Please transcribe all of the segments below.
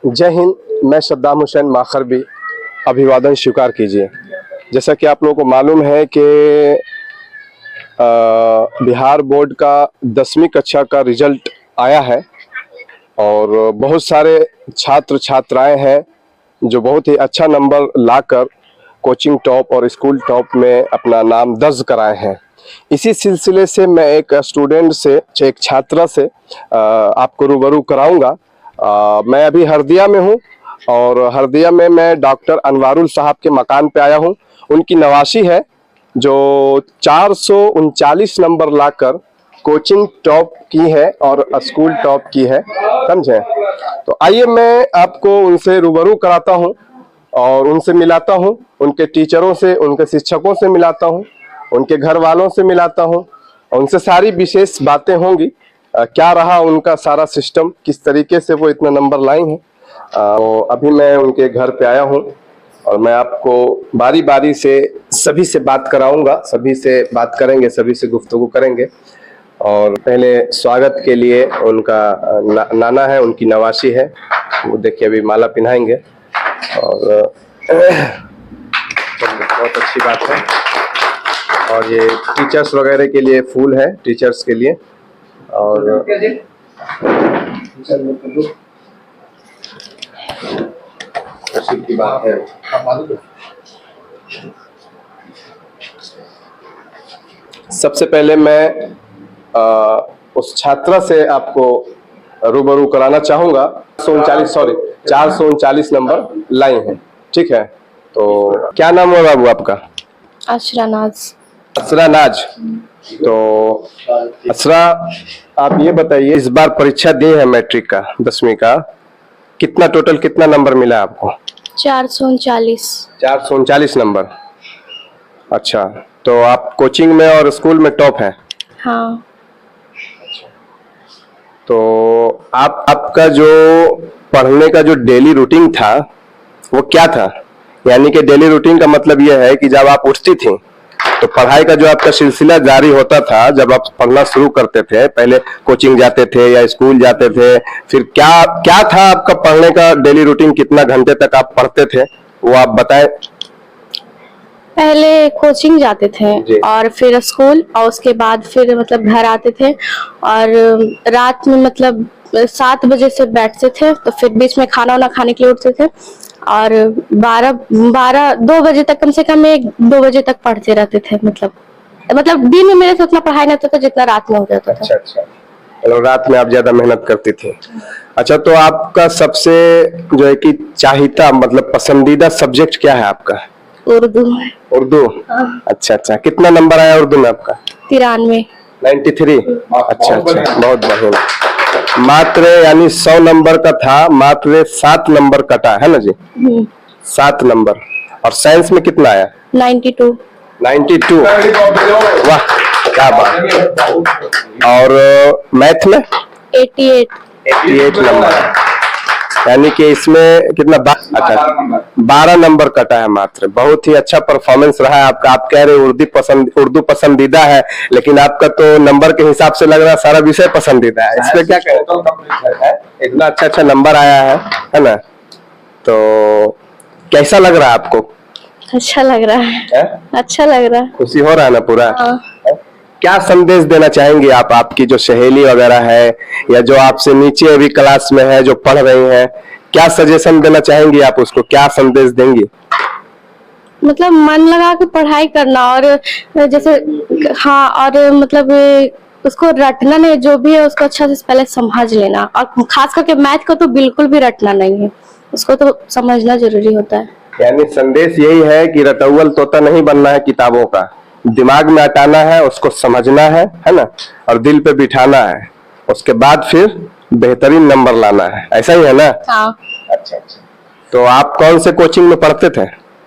जय हिंद। मैं सद्दाम हुसैन माखरबी, अभिवादन स्वीकार कीजिए। जैसा कि आप लोगों को मालूम है कि बिहार बोर्ड का 10वीं कक्षा का रिजल्ट आया है और बहुत सारे छात्र छात्राएं हैं जो बहुत ही अच्छा नंबर लाकर कोचिंग टॉप और स्कूल टॉप में अपना नाम दर्ज कराए हैं। इसी सिलसिले से मैं एक स्टूडेंट से, एक छात्रा से आपको रूबरू कराऊंगा। मैं अभी हरदिया में हूं और हरदिया में मैं डॉक्टर अनवारुल साहब के मकान पे आया हूं। उनकी नवासी है जो 439 नंबर लाकर कोचिंग टॉप की है और स्कूल टॉप की है, समझे। तो आइए मैं आपको उनसे रूबरू कराता हूं और उनसे मिलाता हूं, उनके टीचरों से, उनके शिक्षकों से मिलाता हूं, उनके घर वालों से मिलाता हूं और उनसे सारी विशेष बातें होंगी। क्या रहा उनका सारा सिस्टम, किस तरीके से वो इतना नंबर लाई हैं। अभी मैं उनके घर पे आया हूं और मैं आपको बारी बारी से सभी से बात कराऊंगा, सभी से बात करेंगे, सभी से गुफ्तगू करेंगे। और पहले स्वागत के लिए उनका नाना है, उनकी नवासी है, वो देखिए अभी माला पहनाएंगे और बहुत अच्छी बात है। और ये टीचर्स वगैरह के लिए फूल है, टीचर्स के लिए। और की बात है, सबसे पहले मैं उस छात्रा से आपको रूबरू कराना चाहूंगा। 439 नंबर लाई हैं, ठीक है। तो क्या नाम है बाबू आपका? असरा नाज। असरा नाज। तो असरा, आप ये बताइए, इस बार परीक्षा दी है मैट्रिक का, 10वीं का, कितना टोटल कितना नंबर मिला आपको? 439। 439 नंबर। अच्छा, तो आप कोचिंग में और स्कूल में टॉप हैं? हाँ। तो आपका जो पढ़ने का जो डेली रूटीन था वो क्या था? यानी कि डेली रूटीन का मतलब यह है कि जब आप उठती थी तो पढ़ाई का जो आपका सिलसिला जारी होता था, जब आप पढ़ना शुरू करते थे, पहले कोचिंग जाते थे या स्कूल जाते थे, फिर क्या क्या था आपका पढ़ने का डेली रूटीन? कितना घंटे तक आप पढ़ते थे वो आप बताएं। पहले कोचिंग जाते थे और फिर स्कूल, और उसके बाद फिर मतलब घर आते थे और रात में मतलब 7 बजे से बैठते थे, तो फिर बीच में खाना वाना खाने के लिए उठते थे और 2 बजे तक, कम से कम 1-2 बजे तक पढ़ते रहते थे। मतलब दिन में मेरे से उतना पढ़ाई नहीं होता था जितना रात में हो जाता था। अच्छा, मतलब रात में आप ज्यादा मेहनत करती थी। अच्छा, तो आपका सबसे जो है कि चाहिता, मतलब पसंदीदा सब्जेक्ट क्या है आपका? उर्दू। उर्दू? अच्छा, कितना नंबर आया उर्दू में आपका? 93। अच्छा, बहुत बढ़िया। मात्र यानी 100 नंबर का था, मात्र 7 नंबर कटा है ना जी? 7 नंबर। और साइंस में कितना आया? 92। वाह, क्या बात। और मैथ में? 88 नंबर। यानी कि इसमें कितना? 12 नंबर कटा है मात्र। बहुत ही अच्छा परफॉर्मेंस रहा है आपका। आप कह रहे उर्दू पसंदीदा है, लेकिन आपका तो नंबर के हिसाब से लग रहा है सारा विषय पसंदीदा है। इस पे क्या कहें? इतना अच्छा नंबर आया है ना? तो कैसा लग रहा है आपको? अच्छा लग रहा है। अच्छा लग रहा है। खुशी हो रहा है ना पूरा? हाँ। क्या संदेश देना चाहेंगे आप, आपकी जो सहेली वगैरह है या जो आपसे नीचे अभी क्लास में है, जो पढ़ रही हैं, क्या सजेशन देना चाहेंगी आप उसको? क्या संदेश देंगी? मतलब मन लगा के पढ़ाई करना और जैसे, हाँ, और मतलब उसको रटना नहीं, जो भी है उसको अच्छा से पहले समझ लेना। और खास करके मैथ को तो बिल्कुल भी रटना नहीं है, उसको तो समझना जरूरी होता है। यानी संदेश यही है कि रटौल तोता नहीं बनना है किताबों का, दिमाग में हटाना है, उसको समझना है ना, और दिल पे बिठाना है। उसके बाद फिर बेहतरीन नंबर लाना है, ऐसा ही है ना? हाँ। अच्छा। तो आप कौन से कोचिंग में पढ़ते थे?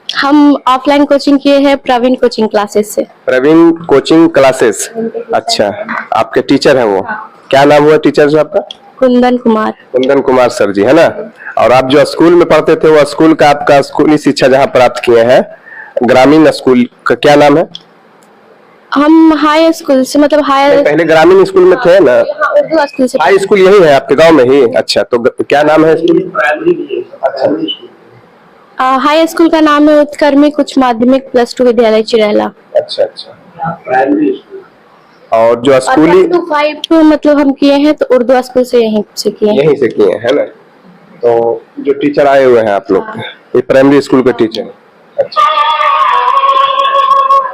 हम ऑफलाइन कोचिंग किए हैं, प्रवीण कोचिंग क्लासेस से। Praveen coaching classes. अच्छा, आपके टीचर हैं वो? हाँ। क्या नाम हुआ टीचर आपका? कुंदन कुमार सर जी, है ना? और आप जो स्कूल में पढ़ते थे वो स्कूल का, आपका स्कूली शिक्षा जहाँ प्राप्त किए हैं, ग्रामीण स्कूल का क्या नाम है? हम हाई स्कूल से मतलब हाई पहले ग्रामीण स्कूल में थे ना? उर्दू स्कूल से। हाई स्कूल यही है आपके गांव में ही? अच्छा, तो क्या नाम है स्कूल? हाई स्कूल का नाम है उत्कर्मिक उच्च माध्यमिक +2 विद्यालय चिरैला। अच्छा अच्छा। और जो स्कूली 1 to 5 मतलब हम किए हैं तो उर्दू स्कूल से यहीं से किए हैं। यहीं से किए हैं ना? तो जो टीचर आए हुए हैं आप लोग ये प्राइमरी स्कूल के टीचर हैं? अच्छा,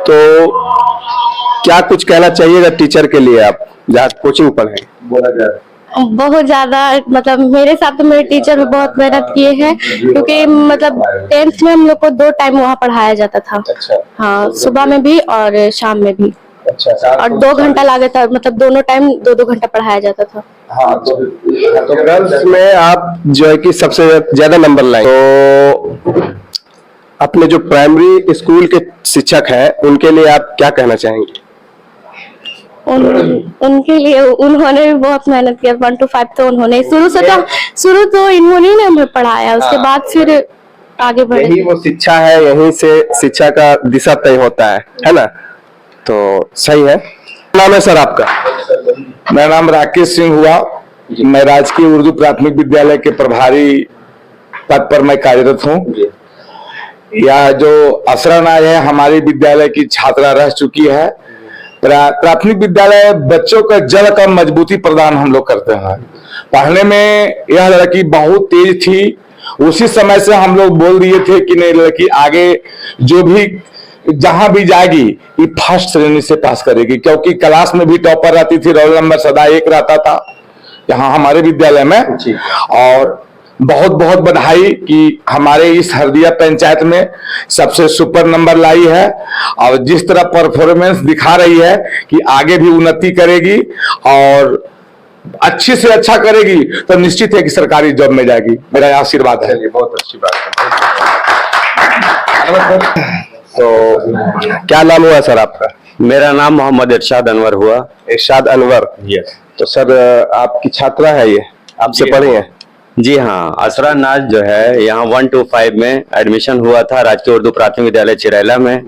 तो क्या कुछ कहना चाहिएगा टीचर के लिए आप जहाँ कोचिंग पढ़े? बोला जाए बहुत ज्यादा मतलब मेरे साथ तो मेरे टीचर भी बहुत मेहनत किए हैं, क्योंकि मतलब 10th में हम लोग को 2 टाइम वहाँ पढ़ाया जाता था। अच्छा। हाँ, सुबह में भी और शाम में भी। अच्छा, और 2 घंटा लगा था, मतलब दोनों टाइम 2-2 घंटा पढ़ाया जाता था। हाँ, तो गर्ल्स में आप जो है कि सबसे ज्यादा नंबर लाए, तो अपने जो प्राइमरी स्कूल के शिक्षक हैं उनके लिए आप क्या कहना चाहेंगे? उनके लिए उन्होंने भी बहुत मेहनत किया। 1 to 5 तो उन्होंने शुरू तो इन्होंने ही हमें पढ़ाया, उसके बाद फिर आगे बढ़े। यही वो शिक्षा है, यहीं से शिक्षा का दिशा तय होता है ना? तो सही है। नाम है सर आपका? मेरा नाम राकेश सिंह हुआ। मैं राजकीय उर्दू प्राथमिक विद्यालय के प्रभारी पद पर मैं कार्यरत हूँ। यह जो असरन है हमारे विद्यालय की छात्रा रह चुकी है। प्राथमिक विद्यालय बच्चों का जड़ का मजबूती प्रदान हम लोग करते हैं। पढ़ने में यह लड़की बहुत तेज थी, उसी समय से हम लोग बोल दिए थे कि नहीं, लड़की आगे जो भी जहां भी जाएगी ये फर्स्ट श्रेणी से पास करेगी, क्योंकि क्लास में भी टॉपर रहती थी, रोल नंबर सदा 1 रहता था यहाँ हमारे विद्यालय में। और बहुत बहुत बधाई कि हमारे इस हरदिया पंचायत में सबसे सुपर नंबर लाई है, और जिस तरह परफॉर्मेंस दिखा रही है कि आगे भी उन्नति करेगी और अच्छी से अच्छा करेगी, तो निश्चित है कि सरकारी जॉब में जाएगी। मेरा आशीर्वाद है। बहुत अच्छी बात है। तो क्या नाम हुआ सर आपका? मेरा नाम मोहम्मद इरशाद अनवर हुआ। इरशाद अनवर। यस। तो सर आपकी छात्रा है ये, आपसे पढ़ी है? जी हाँ, असरा नाज जो है यहाँ 1 to 5 में एडमिशन हुआ था राजकीय उर्दू प्राथमिक विद्यालय चिरैला में।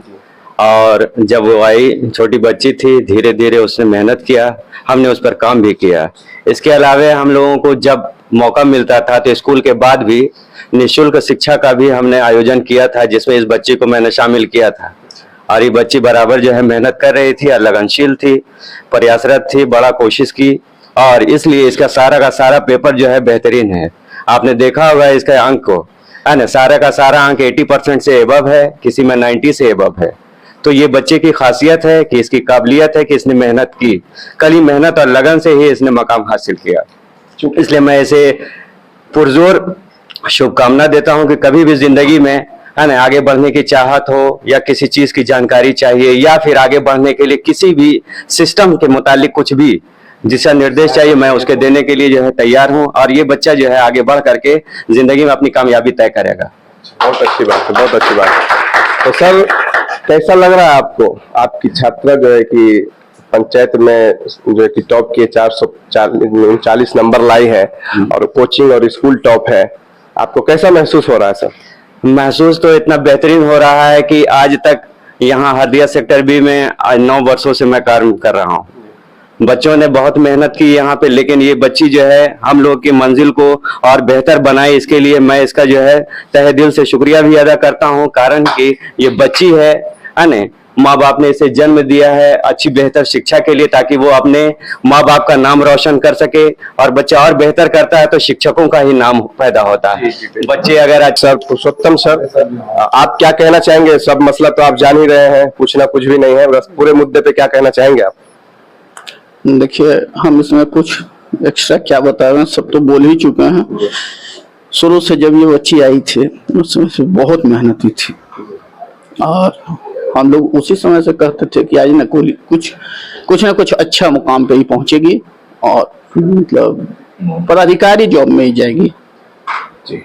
और जब वो आई, छोटी बच्ची थी, धीरे धीरे उसने मेहनत किया, हमने उस पर काम भी किया। इसके अलावा हम लोगों को जब मौका मिलता था तो स्कूल के बाद भी निःशुल्क शिक्षा का भी हमने आयोजन किया था, जिसमें इस बच्ची को मैंने शामिल किया था। और ये बच्ची बराबर जो है मेहनत कर रही थी और लगनशील थी, प्रयासरत थी, बड़ा कोशिश की, और इसलिए इसका सारा का सारा पेपर जो है बेहतरीन है। आपने देखा होगा इसके अंक को, है ना? सारा का सारा अंक 80% से एबव है, किसी में 90 से एबव है। तो ये बच्चे की खासियत है कि इसकी काबिलियत है कि इसने मेहनत की, कड़ी मेहनत और लगन से ही इसने मकाम हासिल किया। इसलिए मैं इसे पुरजोर शुभकामना देता हूं कि कभी भी जिंदगी में, है ना, आगे बढ़ने की चाहत हो या किसी चीज की जानकारी चाहिए या फिर आगे बढ़ने के लिए किसी भी सिस्टम के मुतालिक कुछ भी दिशा निर्देश चाहिए, मैं उसके देने के लिए जो है तैयार हूं। और ये बच्चा जो है आगे बढ़ करके जिंदगी में अपनी कामयाबी तय करेगा। बहुत अच्छी बात है, बहुत अच्छी बात है। तो सर कैसा लग रहा है आपको? आपकी छात्रा जो है कि पंचायत में जो है कि टॉप किए, 439 नंबर लाई है और कोचिंग और स्कूल टॉप है, आपको कैसा महसूस हो रहा है सर? महसूस तो इतना बेहतरीन हो रहा है कि आज तक यहाँ हरदिया सेक्टर बी में आज 9 वर्षों से मैं कार्य कर रहा हूँ। बच्चों ने बहुत मेहनत की यहाँ पे, लेकिन ये बच्ची जो है हम लोग की मंजिल को और बेहतर बनाई, इसके लिए मैं इसका जो है तहे दिल से शुक्रिया भी अदा करता हूँ। कारण कि ये बच्ची है ना, माँ बाप ने इसे जन्म दिया है अच्छी बेहतर शिक्षा के लिए, ताकि वो अपने माँ बाप का नाम रोशन कर सके। और बच्चा और बेहतर करता है तो शिक्षकों का ही नाम पैदा होता है। बच्चे अगर सर पुरुषोत्तम सर, आप क्या कहना चाहेंगे? सब मसला तो आप जान ही रहे हैं, पूछना कुछ भी नहीं है, बस पूरे मुद्दे पे क्या कहना चाहेंगे आप? देखिए, हम इसमें कुछ एक्स्ट्रा क्या बता रहे हैं, सब तो बोल ही चुके हैं। शुरू से जब ये बच्ची आई थी उस समय से बहुत मेहनती थी, और हम लोग उसी समय से कहते थे कि आज न कुछ ना कुछ अच्छा मुकाम पे ही पहुंचेगी और मतलब पदाधिकारी जॉब में ही जाएगी। जी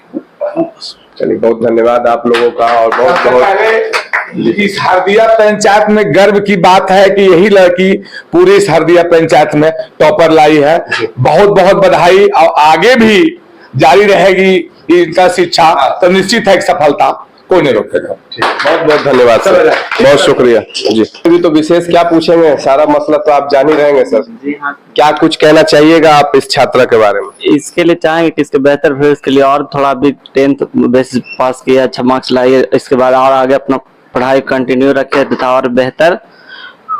चलिए, बहुत धन्यवाद आप लोगों का। और बहुत बहुत इस हरदिया पंचायत में गर्व की बात है कि यही लड़की पूरी इस हरदिया पंचायत में टॉपर लाई है। बहुत बहुत बधाई, और आगे भी जारी रहेगी इनका शिक्षा, तो निश्चित है कि सफलता कोई नहीं रोकेगा। बहुत बहुत धन्यवाद सर, बहुत शुक्रिया जी। अभी तो विशेष क्या पूछेंगे, सारा मसला तो आप जान ही रहेंगे सर। जी हाँ, क्या कुछ कहना चाहिएगा आप इस छात्रा के बारे में? इसके लिए चाहेंगे कि इसके बेहतर भविष्य के लिए और थोड़ा भी 10th बेसिस पास किया, अच्छा मार्क्स लाइए, इसके बाद और आगे अपना पढ़ाई कंटिन्यू रखे तथा और बेहतर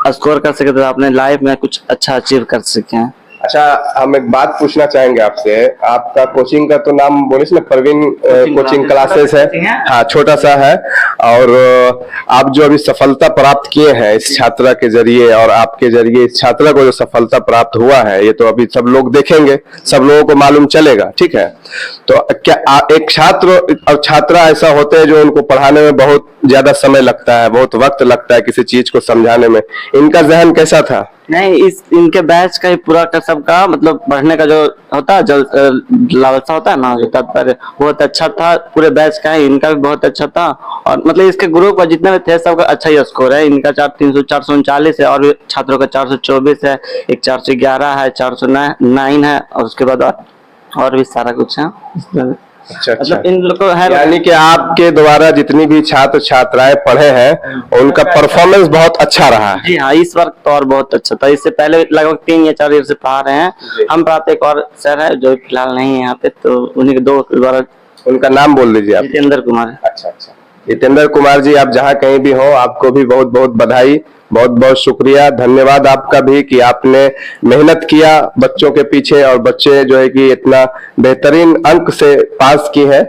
स्कोर कर सके तथा अपने लाइफ में कुछ अच्छा अचीव कर सकें। अच्छा, हम एक बात पूछना चाहेंगे आपसे। आपका कोचिंग का तो नाम बोले ना, परवीन कोचिंग क्लासेस है। हाँ, छोटा सा है। और आप जो अभी सफलता प्राप्त किए हैं इस छात्रा के जरिए और आपके जरिए इस छात्रा को जो सफलता प्राप्त हुआ है, ये तो अभी सब लोग देखेंगे, सब लोगों को मालूम चलेगा, ठीक है। तो क्या एक छात्र और छात्रा ऐसा होते हैं जो उनको पढ़ाने में बहुत ज्यादा समय लगता है, बहुत वक्त लगता है किसी चीज को समझाने में, इनका जहन कैसा था? नहीं, इस इनके बैच का ही पूरा का सबका मतलब बढ़ने का जो होता है, जो लालसा होता है ना, जो तात्पर्य, बहुत अच्छा था। पूरे बैच का ही इनका भी बहुत अच्छा था। और मतलब इसके ग्रुप का जितने भी थे सबका अच्छा ही स्कोर है। इनका 439 है और छात्रों का 424 है, एक 411 है, 409 है और उसके बाद और भी सारा कुछ है। अच्छा, मतलब इन लोग को है, यानी कि आपके द्वारा जितनी भी छात्र छात्राएं पढ़े हैं उनका परफॉर्मेंस बहुत अच्छा रहा है। जी हाँ, इस वर्ष तो और बहुत अच्छा था। इससे पहले लगभग 3 या 4 ईयर से पढ़ा रहे हैं हम। पढ़ाते एक और सर है जो फिलहाल नहीं है यहाँ पे, तो उन्हीं के 2 द्वारा। उनका नाम बोल दीजिए आप। जितेंद्र कुमार। अच्छा अच्छा, जितेंद्र कुमार जी, आप जहाँ कहीं भी हो, आपको भी बहुत बहुत बधाई, बहुत बहुत शुक्रिया, धन्यवाद आपका भी कि आपने मेहनत किया बच्चों के पीछे और बच्चे जो है कि इतना बेहतरीन अंक से पास की है।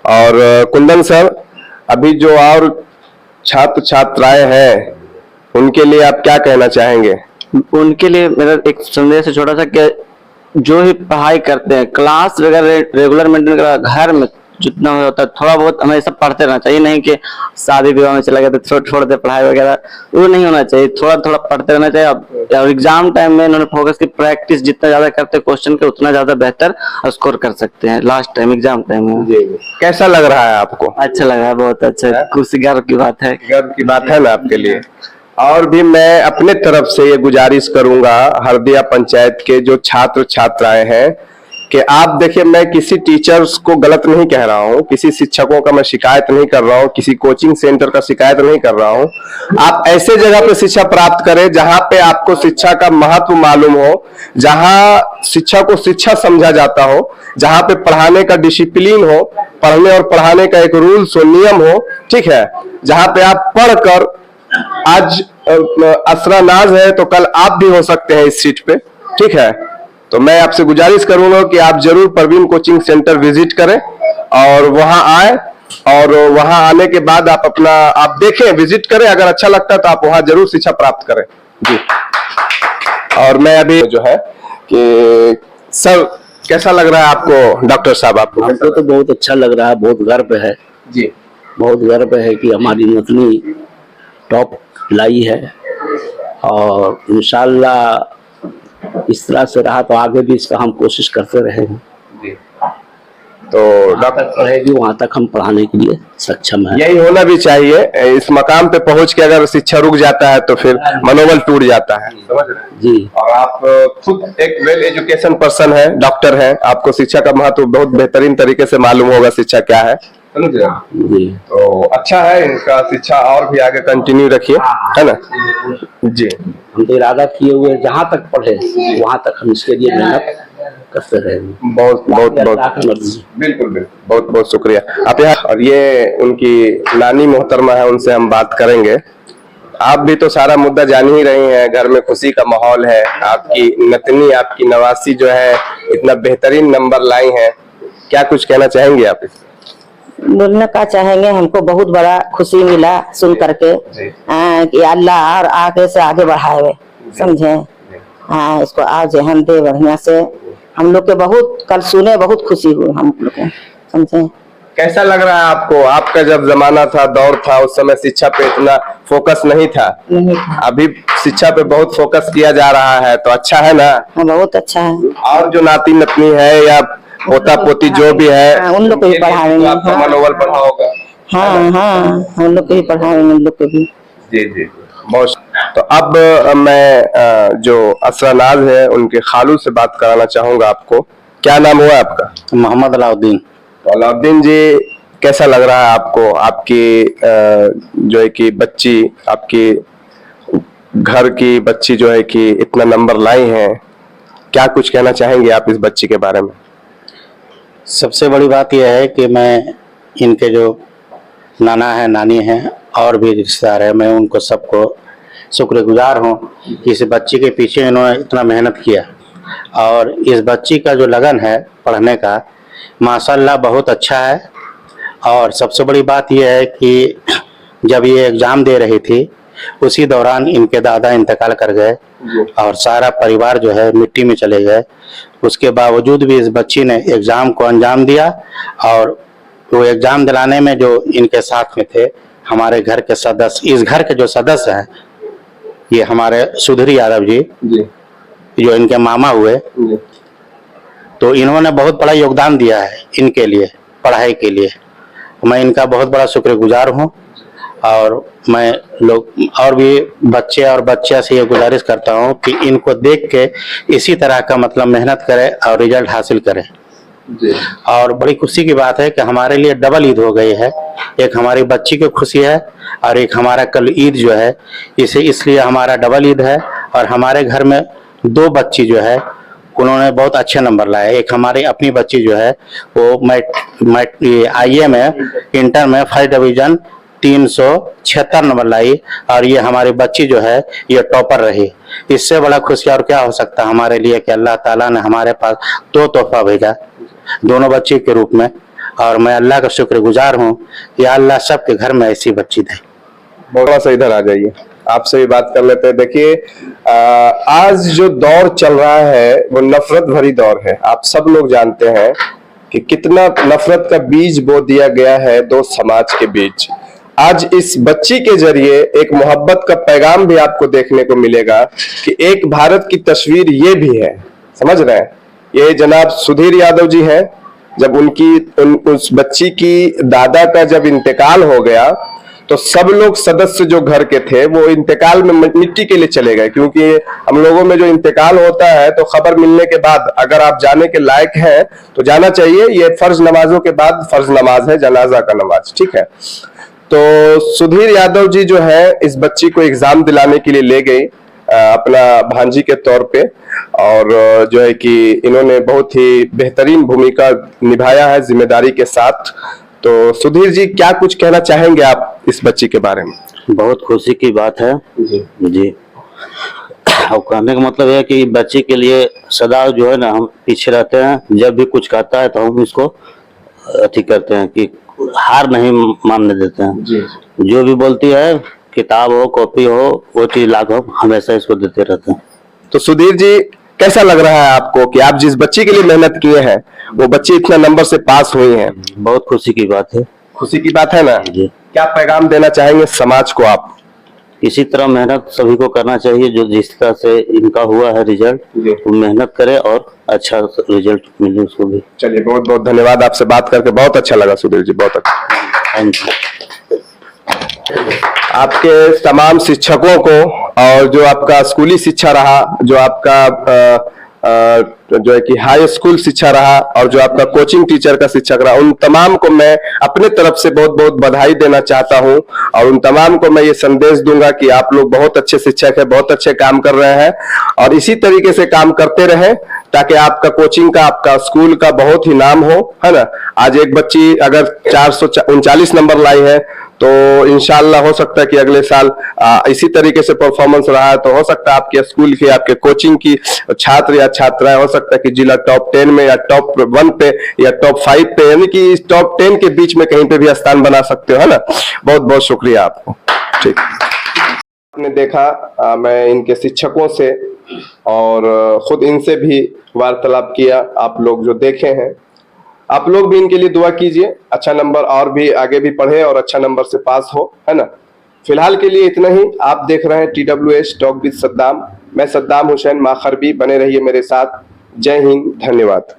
और कुंदन सर, अभी जो और छात्र छात्राएं हैं उनके लिए आप क्या कहना चाहेंगे? उनके लिए मेरा एक संदेश है छोटा सा, कि जो ही पढ़ाई करते हैं, क्लास वगैरह रेगुलर मेंटेन करा, घर में जितना होता है थोड़ा बहुत हमेशा पढ़ते रहना चाहिए। नहीं कि शादी विवाह में चला गया तो छोड़ दे पढ़ाई वगैरह, वो नहीं होना चाहिए। थोड़ा थोड़ा पढ़ते रहना चाहिए। और एग्जाम टाइम में इन्होंने फोकस की, प्रैक्टिस जितना ज्यादा करते हैं क्वेश्चन के, उतना ज्यादा बेहतर स्कोर कर सकते हैं लास्ट टाइम एग्जाम टाइम में। कैसा लग रहा है आपको? अच्छा लग रहा है, बहुत अच्छा। खुशी गर्व की बात है। गर्व की बात है ना आपके लिए। और भी मैं अपने तरफ से ये गुजारिश करूंगा हरदिया पंचायत के जो छात्र छात्राएं हैं कि आप देखिए, मैं किसी टीचर्स को गलत नहीं कह रहा हूँ, किसी शिक्षकों का मैं शिकायत नहीं कर रहा हूँ, किसी कोचिंग सेंटर का शिकायत नहीं कर रहा हूँ। आप ऐसे जगह पे शिक्षा प्राप्त करें जहां पे आपको शिक्षा का महत्व मालूम हो, जहां शिक्षा को शिक्षा समझा जाता हो, जहां पे पढ़ाने का डिसिप्लिन हो, पढ़ने और पढ़ाने का एक रूल्स हो, नियम हो, ठीक है। जहां पे आप पढ़कर आज असरा नाज है तो कल आप भी हो सकते हैं इस सीट पे, ठीक है। तो मैं आपसे गुजारिश करूंगा कि आप जरूर परवीन कोचिंग सेंटर विजिट करें और वहां आए, और वहां आने के बाद आप देखें, विजिट करें। अगर अच्छा लगता है तो आप वहां जरूर शिक्षा प्राप्त करें जी। और मैं अभी जो है कि सर, कैसा लग रहा है आपको डॉक्टर साहब? आपको हमको तो बहुत अच्छा लग रहा है, बहुत गर्व है जी, बहुत गर्व है कि हमारी नतनी टॉप लाई है। और इंशाल्लाह इस तरह से रहा तो आगे भी इसका हम कोशिश करते रहेंगे। तो डॉक्टर पढ़ेगी वहां तक हम पढ़ाने के लिए सक्षम है। यही होना भी चाहिए। इस मकाम पे पहुंच के अगर शिक्षा रुक जाता है तो फिर मनोबल टूट जाता है, समझ रहे हैं जी। और आप खुद एक वेल एजुकेशन पर्सन है, डॉक्टर है, आपको शिक्षा का महत्व बहुत बेहतरीन तरीके से मालूम होगा, शिक्षा क्या है, समझ रहे हैं जी। तो अच्छा है, इनका शिक्षा और भी आगे कंटिन्यू रखिए, है ना जी। हम तो इरादा किए हुए जहाँ तक पढ़े वहां तक हम इसके लिए मेहनत करते रहेंगे। बहुत बहुत बहुत बिल्कुल बिल्कुल, बहुत बहुत शुक्रिया आप यहाँ। और ये उनकी नानी मोहतरमा है, उनसे हम बात करेंगे। आप भी तो सारा मुद्दा जान ही रही हैं, घर में खुशी का माहौल है। आपकी नतनी, आपकी नवासी जो है इतना बेहतरीन नंबर लाई है, क्या कुछ कहना चाहेंगे आप? बोलने का चाहेंगे, हमको बहुत बड़ा खुशी मिला सुन करके कि अल्लाह और आगे से आगे बढ़ाए, समझे। हाँ, इसको आज हम दे बढ़िया से। हम लोग के बहुत कल सुने, बहुत खुशी हुई हम लोग को, समझे। कैसा लग रहा है आपको? आपका जब जमाना था, दौर था, उस समय शिक्षा पे इतना फोकस नहीं था, अभी शिक्षा पे बहुत फोकस किया जा रहा है, तो अच्छा है ना? हाँ, बहुत अच्छा है। और जो नाती नतनी है या पोता पोती जो भी है, हाँ, उन लोग को भी पढ़ाएंगे। आपका मनोबल बढ़ा होगा। हाँ हाँ, हम लोग को भी पढ़ाएंगे, उन लोग को भी। जी जी, बहुत। तो अब मैं जो असरानाज है उनके खालू से बात कराना चाहूंगा आपको। क्या नाम हुआ आपका? मोहम्मद अलाउद्दीन। अलाउद्दीन जी, कैसा लग रहा है आपको? आपकी जो है कि बच्ची, आपकी घर की बच्ची जो है कि इतना नंबर लाई है, क्या कुछ कहना चाहेंगे आप इस बच्ची के बारे में? सबसे बड़ी बात यह है कि मैं इनके जो नाना है, नानी हैं और भी रिश्तेदार हैं, मैं उनको सबको शुक्रगुजार हूँ कि इस बच्ची के पीछे इन्होंने इतना मेहनत किया। और इस बच्ची का जो लगन है पढ़ने का, माशाल्लाह बहुत अच्छा है। और सबसे बड़ी बात यह है कि जब ये एग्ज़ाम दे रही थी उसी दौरान इनके दादा इंतकाल कर गए और सारा परिवार जो है मिट्टी में चले गए। उसके बावजूद भी इस बच्ची ने एग्ज़ाम को अंजाम दिया। और वो एग्ज़ाम दिलाने में जो इनके साथ में थे हमारे घर के सदस्य, इस घर के जो सदस्य हैं, ये हमारे सुधीर यादव जी जो इनके मामा हुए, तो इन्होंने बहुत बड़ा योगदान दिया है इनके लिए, पढ़ाई के लिए। मैं इनका बहुत बड़ा शुक्रगुजार हूँ। और मैं लोग और भी बच्चे और बच्चा से ये गुजारिश करता हूँ कि इनको देख के इसी तरह का मतलब मेहनत करें और रिजल्ट हासिल करें। और बड़ी खुशी की बात है कि हमारे लिए डबल ईद हो गई है। एक हमारी बच्ची की खुशी है और एक हमारा कल ईद जो है, इसे इसलिए हमारा डबल ईद है। और हमारे घर में 2 बच्ची जो है उन्होंने बहुत अच्छे नंबर लाए। एक हमारी अपनी बच्ची जो है वो IE में इंटर में फर्स्ट डिवीजन 376 नंबर लाई। और ये हमारी बच्ची जो है ये टॉपर रही। इससे बड़ा खुशी और क्या हो सकता है हमारे लिए कि अल्लाह ताला ने हमारे पास 2 तोहफा भेजा, दोनों बच्ची के रूप में। और मैं अल्लाह का शुक्रगुजार हूँ कि अल्लाह सबके घर में ऐसी बच्ची दे। थोड़ा सा इधर आ जाइए, आपसे भी बात कर लेते हैं। देखिए, आज जो दौर चल रहा है वो नफरत भरी दौर है। आप सब लोग जानते हैं कि कितना नफरत का बीज बो दिया गया है 2 समाज के बीच। आज इस बच्ची के जरिए एक मोहब्बत का पैगाम भी आपको देखने को मिलेगा कि एक भारत की तस्वीर ये भी है। समझ रहे हैं? ये जनाब सुधीर यादव जी हैं। जब उस बच्ची की दादा का जब इंतकाल हो गया तो सब लोग सदस्य जो घर के थे वो इंतकाल में मिट्टी के लिए चले गए, क्योंकि हम लोगों में जो इंतकाल होता है तो खबर मिलने के बाद अगर आप जाने के लायक हैं तो जाना चाहिए। ये फर्ज नमाजों के बाद फर्ज नमाज है, जनाजा का नमाज, ठीक है। तो सुधीर यादव जी जो है इस बच्ची को एग्जाम दिलाने के लिए ले गई अपना भांजी के तौर पे। और जो है कि इन्होंने बहुत ही बेहतरीन भूमिका निभाया है जिम्मेदारी के साथ। तो सुधीर जी, क्या कुछ कहना चाहेंगे आप इस बच्ची के बारे में? बहुत खुशी की बात है जी। और कहने का मतलब है कि बच्ची के लिए सदा जो है ना हम पीछे रहते हैं। जब भी कुछ कहता है तो हम इसको अथी करते हैं कि हार नहीं मानने देते हैं जी। जो भी बोलती है, किताब हो, कॉपी हो, वो चीज लाकर हमेशा इसको देते रहते हैं। तो सुधीर जी, कैसा लग रहा है आपको कि आप जिस बच्ची के लिए मेहनत किए हैं वो बच्ची इतना नंबर से पास हुई है? बहुत खुशी की बात है। खुशी की बात है ना जी। क्या पैगाम देना चाहेंगे समाज को आप? इसी तरह मेहनत सभी को करना चाहिए। जो जिस तरह से इनका हुआ है रिजल्ट, वो मेहनत करे और अच्छा रिजल्ट मिले उसको भी। चलिए, बहुत बहुत धन्यवाद। आपसे बात करके बहुत अच्छा लगा सुधीर जी, बहुत अच्छा। Thank you. आपके तमाम शिक्षकों को और जो आपका स्कूली शिक्षा रहा, जो आपका जो है कि हाई स्कूल शिक्षा रहा और जो आपका कोचिंग टीचर का शिक्षक रहा, उन तमाम को मैं अपने तरफ से बहुत बहुत बधाई देना चाहता हूं। और उन तमाम को मैं ये संदेश दूंगा कि आप लोग बहुत अच्छे शिक्षक हैं, बहुत अच्छे काम कर रहे हैं और इसी तरीके से काम करते रहें ताकि आपका कोचिंग का, आपका स्कूल का बहुत ही नाम हो, है ना। आज एक बच्ची अगर 439 नंबर लाई है तो इंशाल्लाह हो सकता है कि अगले साल इसी तरीके से परफॉर्मेंस रहा है तो हो सकता है आपके स्कूल की, आपके कोचिंग की छात्र या छात्राएं हो सकता है कि जिला टॉप 10 में या टॉप 1 पे या टॉप 5 पे, यानी कि टॉप 10 के बीच में कहीं पे भी स्थान बना सकते हो, है ना। बहुत बहुत शुक्रिया आपको। ठीक, आपने देखा मैं इनके शिक्षकों से और खुद इनसे भी वार्तालाप किया। आप लोग जो देखे हैं, आप लोग भी इनके लिए दुआ कीजिए, अच्छा नंबर और भी आगे भी पढ़े और अच्छा नंबर से पास हो, है ना। फिलहाल के लिए इतना ही। आप देख रहे हैं TWS टॉक विद सद्दाम। मैं सद्दाम हुसैन माखरबी। बने रहिए मेरे साथ। जय हिंद, धन्यवाद।